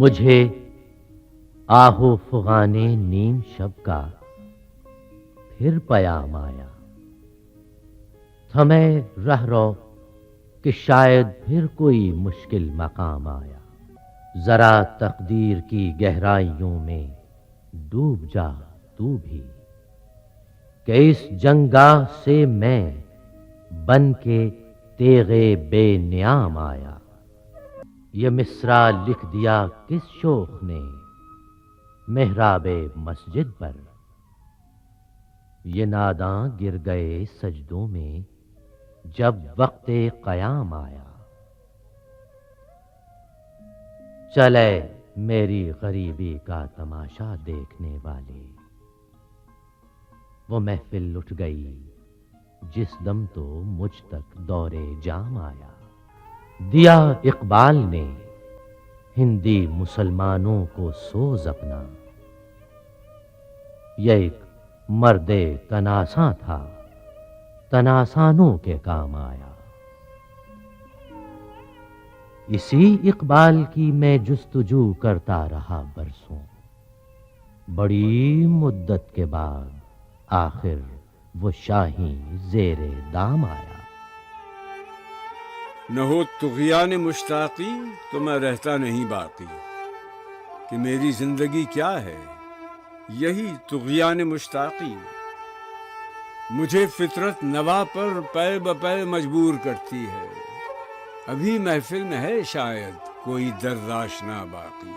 مجھے آہو فغانے نیم شب کا پھر پیام آیا، تھمے رہ رو کہ شاید پھر کوئی مشکل مقام آیا۔ ذرا تقدیر کی گہرائیوں میں ڈوب جا تو بھی، کہ اس جنگاہ سے میں بن کے تیغے بے نیام آیا۔ یہ مصرع لکھ دیا کس شوخ نے محراب مسجد پر، یہ ناداں گر گئے سجدوں میں جب وقت قیام آیا۔ چلے میری غریبی کا تماشا دیکھنے والے، وہ محفل لٹ گئی جس دم تو مجھ تک دور جام آیا۔ دیا اقبال نے ہندی مسلمانوں کو سوز اپنا، یہ ایک مرد تناساں تھا تناسانوں کے کام آیا۔ اسی اقبال کی میں جستجو کرتا رہا برسوں، بڑی مدت کے بعد آخر وہ شاہین زیر دام آیا۔ نہ ہو طغیان مشتاقی تو میں رہتا نہیں باقی، کہ میری زندگی کیا ہے یہی طغیان مشتاقی۔ مجھے فطرت نوا پر پے بپے مجبور کرتی ہے، ابھی محفل میں ہے شاید کوئی درد آشنا باقی۔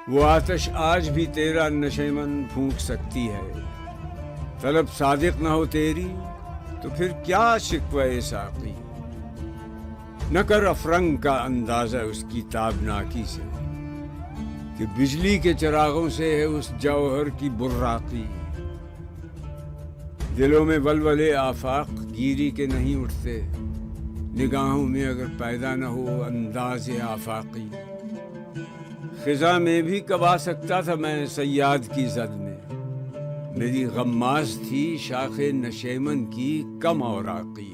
وہ آتش آج بھی تیرا نشیمن پھونک سکتی ہے، طلب صادق نہ ہو تیری تو پھر کیا شکوہ ساقی۔ نہ کر افرنگ کا اندازہ اس کی تابناکی سے، کہ بجلی کے چراغوں سے ہے اس جوہر کی براقی۔ دلوں میں ولولے آفاق گیری کے نہیں اٹھتے، نگاہوں میں اگر پیدا نہ ہو انداز آفاقی۔ خزاں میں بھی کب آ سکتا تھا میں صیاد کی زد میں، میری غماز تھی شاخ نشیمن کی کم اوراقی۔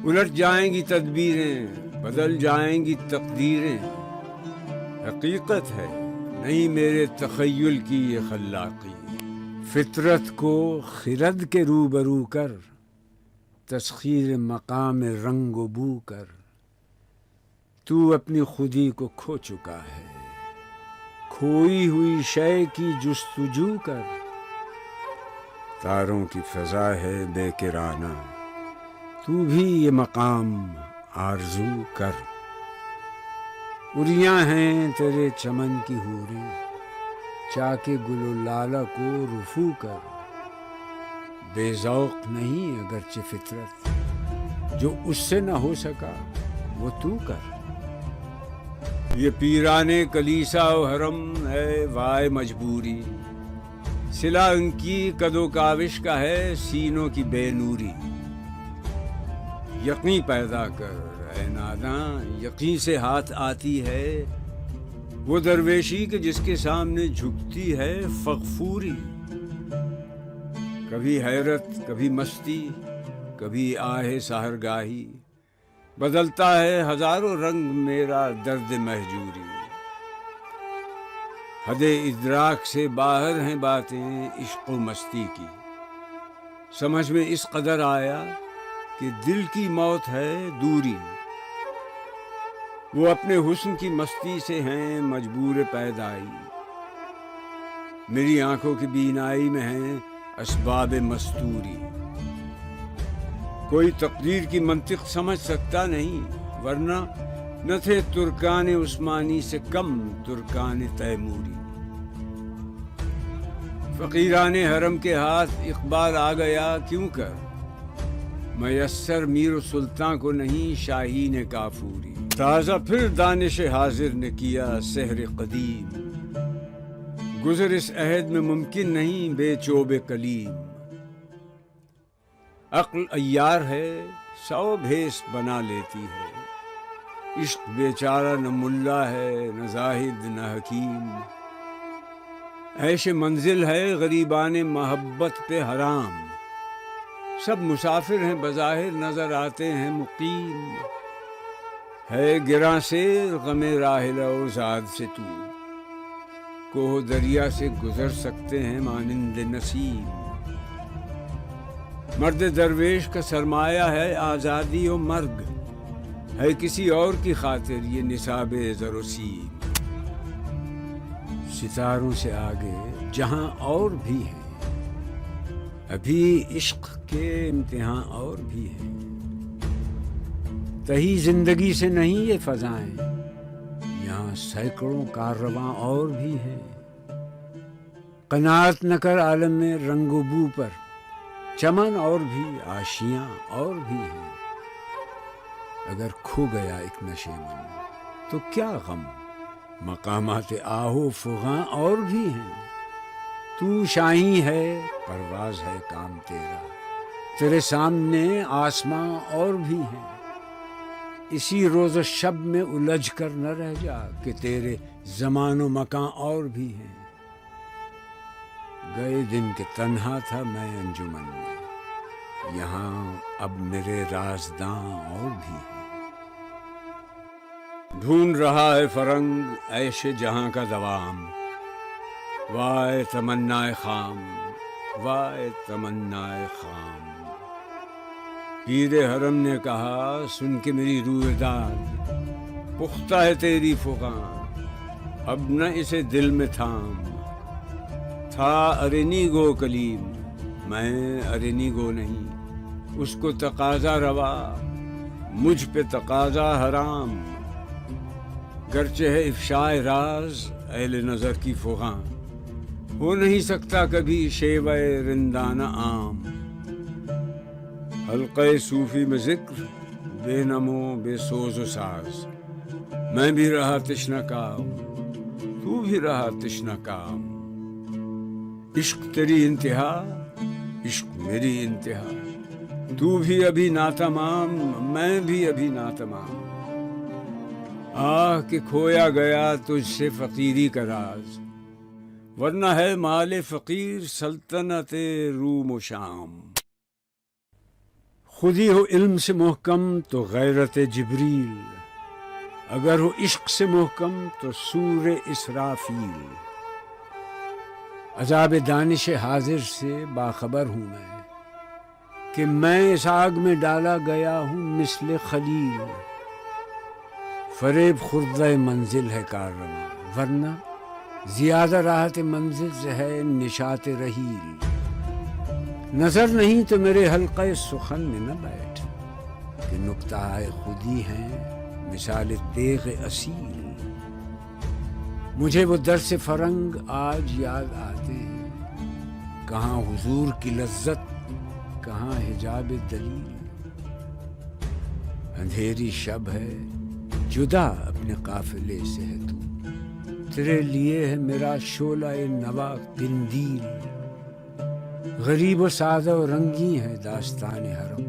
الٹ جائیں گی تدبیریں، بدل جائیں گی تقدیریں، حقیقت ہے نہیں میرے تخیل کی یہ خلاقی۔ فطرت کو خرد کے روبرو کر، تسخیر مقام رنگ و بو کر، تو اپنی خودی کو کھو چکا ہے، کھوئی ہوئی شے کی جستجو کر۔ تاروں کی فضا ہے بے کرانہ، تو بھی یہ مقام آرزو کر۔ اریاں ہیں تیرے چمن کی حوریں، چاکے گل و لالہ کو رفو کر۔ بے ذوق نہیں اگرچہ فطرت، جو اس سے نہ ہو سکا وہ تو کر۔ یہ پیرانے کلیسا و حرم ہے وائے مجبوری، صلہ ان کی قد و کاوش کا ہے سینوں کی بے نوری۔ یقین پیدا کر اے ناداں، یقین سے ہاتھ آتی ہے وہ درویشی کہ جس کے سامنے جھکتی ہے فغفوری۔ کبھی حیرت کبھی مستی کبھی آہ سحرگاہی، بدلتا ہے ہزاروں رنگ میرا درد مہجوری۔ حد ادراک سے باہر ہیں باتیں عشق و مستی کی، سمجھ میں اس قدر آیا کہ دل کی موت ہے دوری۔ وہ اپنے حسن کی مستی سے ہیں مجبور پیدائی، میری آنکھوں کی بینائی میں ہیں اسباب مستوری۔ کوئی تقدیر کی منطق سمجھ سکتا نہیں، ورنہ نہ تھے ترکان عثمانی سے کم ترکان تیموری۔ فقیران حرم کے ہاتھ اقبال آ گیا کیوں کر، میسر میر و سلطان کو نہیں شاہین کافوری۔ تازہ پھر دانش حاضر نے کیا سحر قدیم، گزر اس عہد میں ممکن نہیں بے چوب کلیم۔ عقل عیار ہے 100 بھیس بنا لیتی ہے، عشق بیچارہ نہ ملا ہے نہ زاہد نہ حکیم۔ عیش منزل ہے غریبان محبت پہ حرام، سب مسافر ہیں بظاہر نظر آتے ہیں مقیم۔ ہے گراں سے غم راحل و زاد سے تو، کوہ دریا سے گزر سکتے ہیں مانند نسیم۔ مرد درویش کا سرمایہ ہے آزادی و مرگ، ہے کسی اور کی خاطر یہ نصاب زر و سیم۔ ستاروں سے آگے جہاں اور بھی ہیں، ابھی عشق کے امتحان اور بھی ہیں۔ تہی زندگی سے نہیں یہ فضائیں، یہاں سینکڑوں کاررواں اور بھی ہیں۔ قناعت نہ کر عالم میں رنگ و بو پر، چمن اور بھی آشیاں اور بھی ہیں۔ اگر کھو گیا ایک نشے من تو کیا غم، مقامات آہو فغاں اور بھی ہیں۔ تو شاہی ہے پرواز ہے کام تیرا، تیرے سامنے آسماں اور بھی ہیں۔ اسی روز و شب میں الجھ کر نہ رہ جا کہ تیرے زمان و مکان اور بھی ہیں۔ گئے دن کے تنہا تھا میں انجمن میں، یہاں اب میرے رازداں اور بھی ہیں۔ ڈھونڈ رہا ہے فرنگ عیش جہاں کا دوام، وائے تمنائے خام، وائے تمنائے خام۔ پیر حرم نے کہا سن کے میری روح داد، پختہ ہے تیری فغاں، اب نہ اسے دل میں تھام۔ تھا ارنی گو کلیم، میں ارنی گو نہیں، اس کو تقاضا روا، مجھ پہ تقاضا حرام۔ گرچہ ہے افشائے راز اہل نظر کی فغاں، ہو نہیں سکتا کبھی شیوہ رندانہ عام۔ حلقہ صوفی میں ذکر بے نمو بے سوز و ساز، میں بھی رہا تشنہ کام، تو بھی رہا تشنہ کام۔ عشق تیری انتہا، عشق میری انتہا، تو بھی ابھی ناتمام، میں بھی ابھی ناتمام۔ آہ کہ کھویا گیا تجھ سے فقیری کا راز، ورنہ ہے مال فقیر سلطنت روم و شام۔ خودی ہو علم سے محکم تو غیرت جبریل، اگر ہو عشق سے محکم تو سور اسرافیل۔ عذاب دانش حاضر سے باخبر ہوں میں، کہ میں اس آگ میں ڈالا گیا ہوں مثل خلیل۔ فریب خوردہ منزل ہے کاررواں، ورنہ زیادہ راحت منزل سے ہے نشاط رحیل۔ نظر نہیں تو میرے حلقہ سخن میں نہ بیٹھ، کہ نکتہ خودی ہیں مثال تیغ اصیل۔ مجھے وہ درس فرنگ آج یاد آتے ہیں، کہاں حضور کی لذت، کہاں حجاب دلیل۔ اندھیری شب ہے جدا اپنے قافلے سے ہے تو، تیرے لیے ہے میرا شعلہ نوا قندیل۔ غریب و سادہ و رنگی ہے داستان حرم،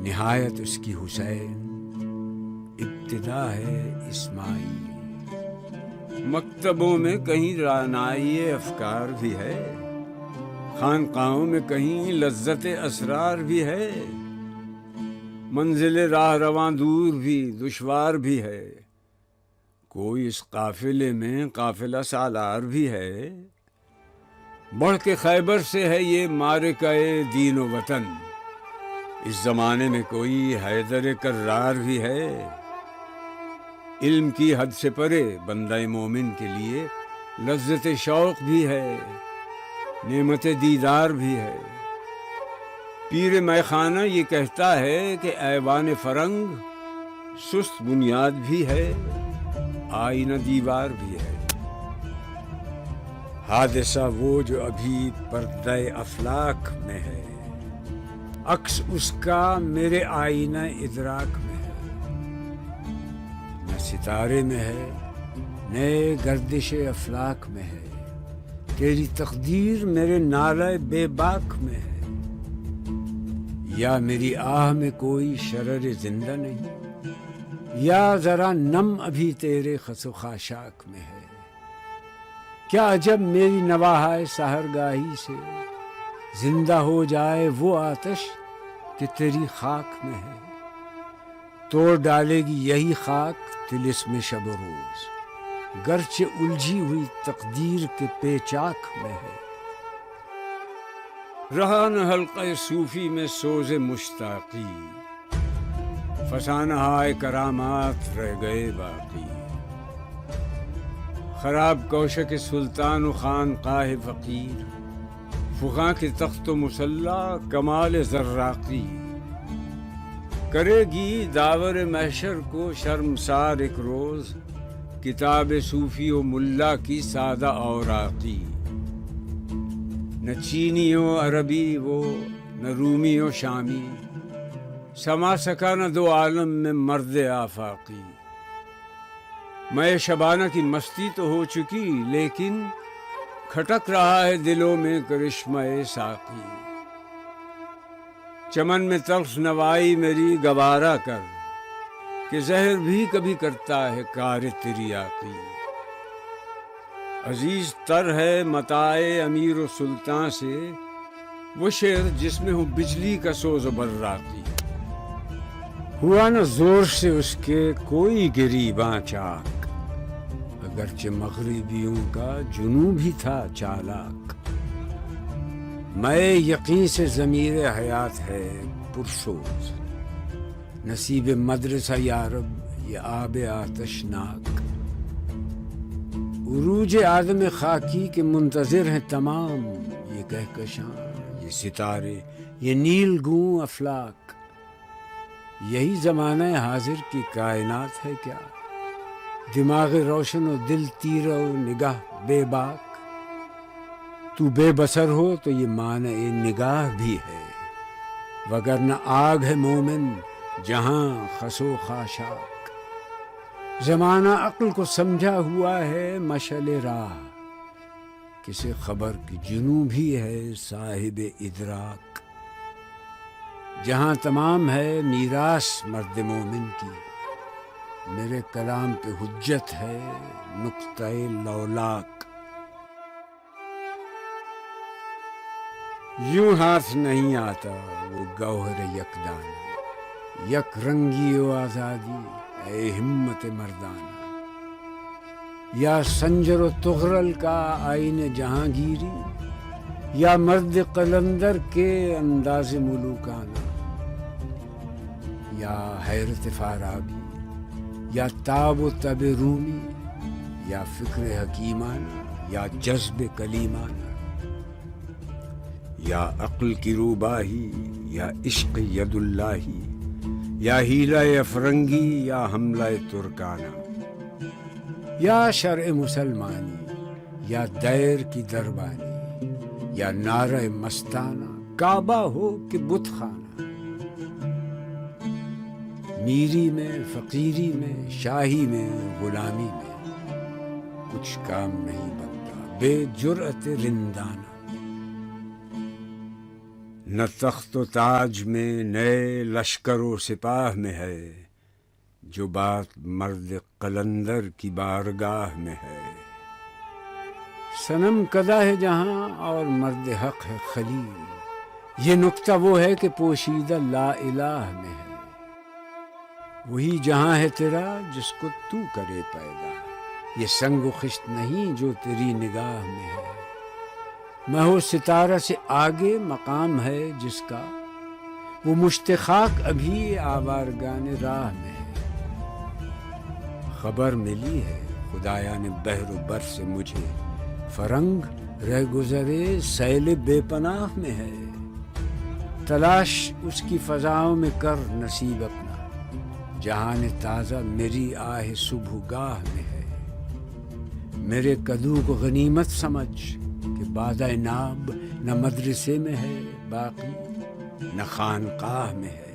نہایت اس کی حسین، ابتدا ہے اسماعیل۔ مکتبوں میں کہیں رعنائی افکار بھی ہے، خانقاہوں میں کہیں لذت اسرار بھی ہے۔ منزل راہ رواں دور بھی دشوار بھی ہے، کوئی اس قافلے میں قافلہ سالار بھی ہے۔ بڑھ کے خیبر سے ہے یہ معرکہ دین و وطن، اس زمانے میں کوئی حیدر کرار بھی ہے۔ علم کی حد سے پرے بندہ مومن کے لیے لذت شوق بھی ہے، نعمت دیدار بھی ہے۔ پیر میخانہ یہ کہتا ہے کہ ایوان فرنگ سست بنیاد بھی ہے، آئینہ دیوار بھی ہے۔ حادثہ وہ جو ابھی پردہ افلاک میں ہے، عکس اس کا میرے آئینہ ادراک میں ہے۔ نہ ستارے میں ہے، نئے گردش افلاک میں ہے، تیری تقدیر میرے نالہ بے باک میں ہے۔ یا میری آہ میں کوئی شرر زندہ نہیں، یا ذرا نم ابھی تیرے خس و خاشاک میں ہے۔ کیا عجب میری نواحۂ سحرگاہی سے زندہ ہو جائے وہ آتش کہ تیری خاک میں ہے۔ توڑ ڈالے گی یہی خاک طلسم شب و روز، گرچہ الجھی ہوئی تقدیر کے پیچاک میں ہے۔ رہا نہ حلقہ صوفی میں سوز مشتاقی، فسانہائے کرامات رہ گئے باقی۔ خراب کوشک سلطان و خانقاہ فقیر، فقاں کے تخت و مصلا کمال زراقی۔ کرے گی داور محشر کو شرمسار ایک روز، کتاب صوفی و ملا کی سادہ اوراقی۔ نہ چینی و عربی وہ، نہ رومی و شامی، سما سکا نہ دو عالم میں مرد آفاقی۔ میں شبانہ کی مستی تو ہو چکی، لیکن کھٹک رہا ہے دلوں میں کرشمہ ساقی۔ چمن میں تلخ نوائی میری گوارا کر، کہ زہر بھی کبھی کرتا ہے کار تریاقی۔ عزیز تر ہے متاع امیر و سلطان سے وہ شعر جس میں ہو بجلی کا سوز و براقی۔ ہوا نہ زور سے اس کے کوئی گریباں چاک، اگرچہ مغربیوں کا جنون بھی تھا چالاک۔ میں یقین سے ضمیر حیات ہے پرسوز، نصیب مدرسہ یارب یہ آب آتشناک۔ عروج آدم خاکی کے منتظر ہیں تمام، یہ کہکشاں، یہ ستارے، یہ نیل گوں افلاک۔ یہی زمانہ حاضر کی کائنات ہے کیا؟ دماغ روشن و دل تیرہ و نگاہ بے باک۔ تو بے بصر ہو تو یہ معنی نگاہ بھی ہے، وگرنہ آگ ہے مومن جہاں خسو خاشاک۔ زمانہ عقل کو سمجھا ہوا ہے مشعل راہ، کسی خبر کی جنوں بھی ہے صاحب ادراک۔ جہاں تمام ہے میراث مرد مومن کی، میرے کلام پہ حجت ہے نقطہ لولاک۔ یوں ہاتھ نہیں آتا وہ گوہر یکدانہ، یک رنگی و آزادی اے ہمت مردانہ۔ یا سنجر و تغرل کا آئین جہانگیری، یا مرد قلندر کے انداز ملوکانہ۔ یا حیرت فارابی، یا تاب و تب رومی، یا فکر حکیمانہ، یا جذب کلیمانہ۔ یا عقل کی روباہی، یا عشق ید اللہی، یا ہیلہ افرنگی، یا حملہ ترکانہ۔ یا شرع مسلمانی، یا دیر کی دربانی، یا نعرہ مستانہ، کعبہ ہو کہ بت خانہ۔ میری میں، فقیری میں، شاہی میں، غلامی میں، کچھ کام نہیں بنتا بے جرأت رندانہ۔ نہ تخت و تاج میں، نئے لشکر و سپاہ میں ہے، جو بات مرد قلندر کی بارگاہ میں ہے۔ صنم کدہ ہے جہاں اور مرد حق ہے خلیل، یہ نکتہ وہ ہے کہ پوشیدہ لا الہ میں ہے۔ وہی جہاں ہے تیرا جس کو تو کرے پیدا، یہ سنگ و خشت نہیں جو تیری نگاہ میں ہے۔ مہو ستارہ سے آگے مقام ہے جس کا، وہ مشت خاک ابھی آوارگان راہ میں ہے۔ خبر ملی ہے خدایان بحر و بر سے مجھے، فرنگ رہ گزرے سیل بے پناہ میں ہے۔ تلاش اس کی فضاؤں میں کر نصیب اپنا، جہان تازہ میری آہ صبح گاہ میں ہے۔ میرے کدو کو غنیمت سمجھ کہ بادہ ناب نہ مدرسے میں ہے باقی، نہ خانقاہ میں ہے۔